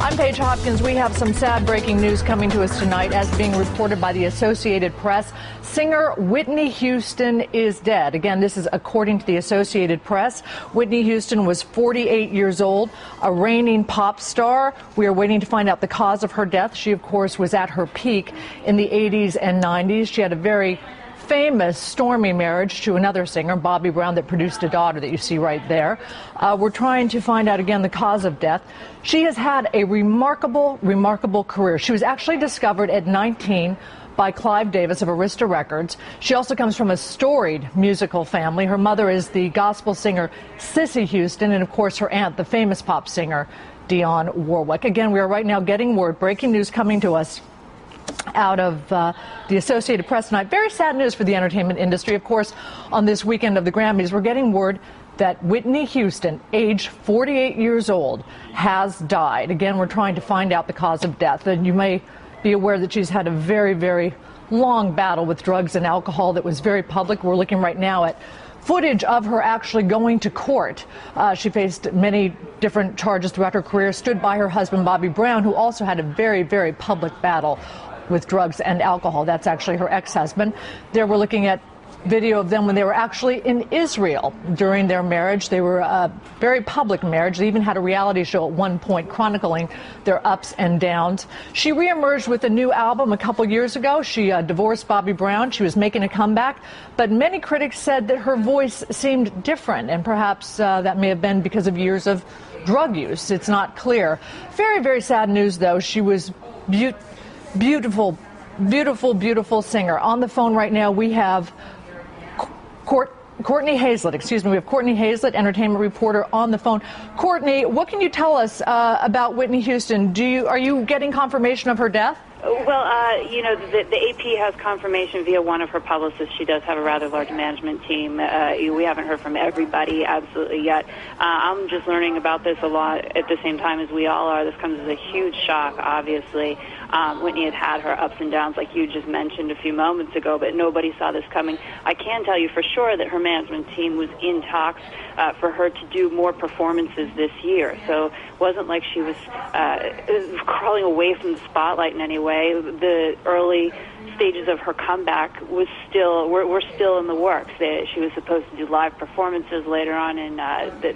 I'm Paige Hopkins. We have some sad breaking news coming to us tonight. As being reported by the Associated Press, singer Whitney Houston is dead. Again, this is according to the Associated Press. Whitney Houston was 48 years old, a reigning pop star. We are waiting to find out the cause of her death. She, of course, was at her peak in the 80s and 90s. She had a very famous stormy marriage to another singer, Bobby Brown, that produced a daughter that you see right there. We're trying to find out again the cause of death. She has had a remarkable career. She was actually discovered at 19 by Clive Davis of Arista Records. She also comes from a storied musical family. Her mother is the gospel singer Cissy Houston, and of course her aunt, the famous pop singer Dionne Warwick. Again, we are right now getting word, breaking news coming to us out of the Associated Press tonight. Very sad news for the entertainment industry. Of course, on this weekend of the Grammys, we're getting word that Whitney Houston, age 48 years old, has died. Again, we're trying to find out the cause of death. And you may be aware that she's had a very long battle with drugs and alcohol that was very public. We're looking right now at footage of her actually going to court. She faced many different charges throughout her career, stood by her husband, Bobby Brown, who also had a very public battle with drugs and alcohol. That's actually her ex-husband. There we're looking at video of them when they were actually in Israel during their marriage. They were a very public marriage. They even had a reality show at one point chronicling their ups and downs. She reemerged with a new album a couple years ago. She divorced Bobby Brown. She was making a comeback, but many critics said that her voice seemed different, and perhaps that may have been because of years of drug use. It's not clear. Very sad news, though. She was beautiful singer. On the phone right now, we have Courtney Hazlett. We have Courtney Hazlett, entertainment reporter, on the phone. Courtney, what can you tell us about Whitney Houston? Are you getting confirmation of her death? Well, you know, the AP has confirmation via one of her publicists. She does have a rather large management team. We haven't heard from everybody absolutely yet. I'm just learning about this a lot at the same time as we all are. This comes as a huge shock, obviously. Whitney had her ups and downs, like you just mentioned a few moments ago, but nobody saw this coming. I can tell you for sure that her management team was in talks for her to do more performances this year. So it wasn't like she was crawling away from the spotlight in any way. The early stages of her comeback were still in the works. She was supposed to do live performances later on in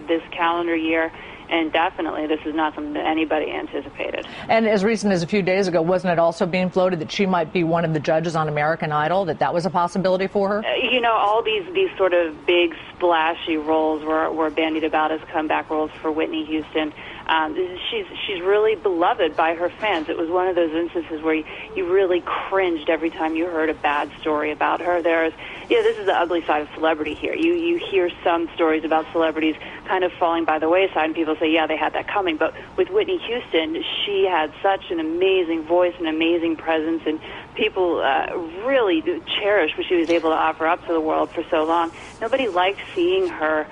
this calendar year. And definitely, this is not something that anybody anticipated. And as recent as a few days ago, wasn't it also being floated that she might be one of the judges on American Idol, that was a possibility for her? You know, all these sort of big, splashy roles were bandied about as comeback roles for Whitney Houston. She's really beloved by her fans. It was one of those instances where you really cringed every time you heard a bad story about her. This is the ugly side of celebrity here. You hear some stories about celebrities kind of falling by the wayside, and people say, yeah, they had that coming. But with Whitney Houston, she had such an amazing voice, an amazing presence, and people really cherished what she was able to offer up to the world for so long. Nobody liked seeing her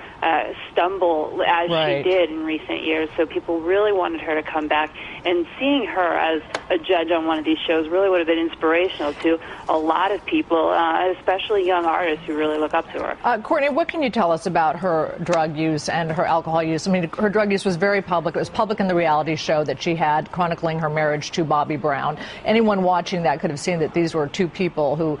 stumble as she did in recent years, so people really wanted her to come back. And seeing her as a judge on one of these shows really would have been inspirational to a lot of people, especially young artists who really look up to her. Courtney, what can you tell us about her drug use and her alcohol use? I mean, her drug use was very public. It was public in the reality show that she had chronicling her marriage to Bobby Brown. Anyone watching that could have seen that these were two people who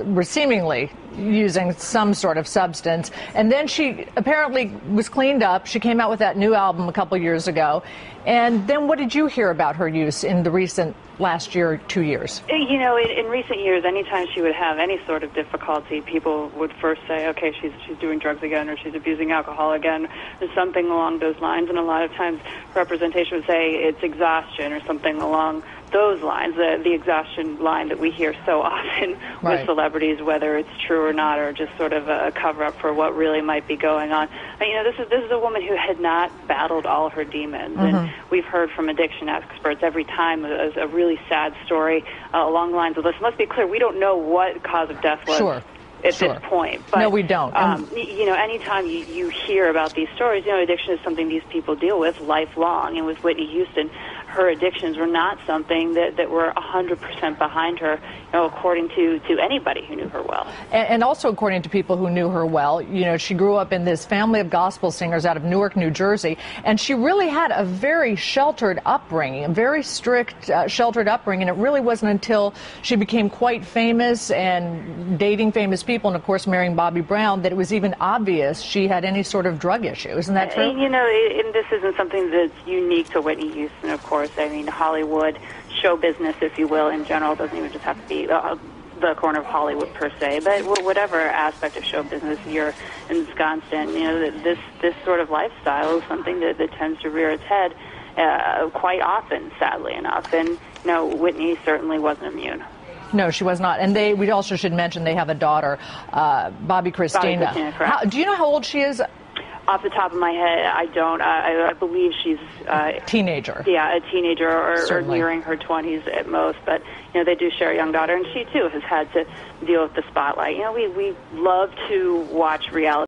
were seemingly using some sort of substance. And then she apparently was cleaned up. She came out with that new album a couple years ago. And then what did you hear about her use in the recent last year, 2 years? You know, in recent years, anytime she would have any sort of difficulty, people would first say, okay, she's doing drugs again, or she's abusing alcohol again, or something along those lines. And a lot of times representation would say it's exhaustion or something along those lines, the exhaustion line that we hear so often with celebrities, whether it's true or not, or just sort of a cover-up for what really might be going on. You know, this is a woman who had not battled all her demons, and we've heard from addiction experts every time a really sad story along the lines of this. Let's be clear, we don't know what cause of death was. At this point. But, no, we don't. You know, anytime you hear about these stories, you know, addiction is something these people deal with lifelong. And with Whitney Houston, her addictions were not something that were 100% behind her, according to anybody who knew her well. And also according to people who knew her well, she grew up in this family of gospel singers out of Newark, New Jersey, and she really had a very sheltered upbringing, a very strict, sheltered upbringing. And it really wasn't until she became quite famous and dating famous people, and of course marrying Bobby Brown, that it was even obvious she had any sort of drug issue. Isn't that true? And this isn't something that's unique to Whitney Houston, of course. I mean, Hollywood, show business, if you will, in general, doesn't even just have to be the corner of Hollywood per se, but whatever aspect of show business you're ensconced in, this sort of lifestyle is something that tends to rear its head quite often, sadly enough. And Whitney certainly wasn't immune. No, she was not. And we also should mention they have a daughter, Bobby Christina. Correct. Do you know how old she is? Off the top of my head, I don't. I believe she's teenager. Yeah, a teenager or nearing her 20s at most. But they do share a young daughter, and she too has had to deal with the spotlight. We love to watch reality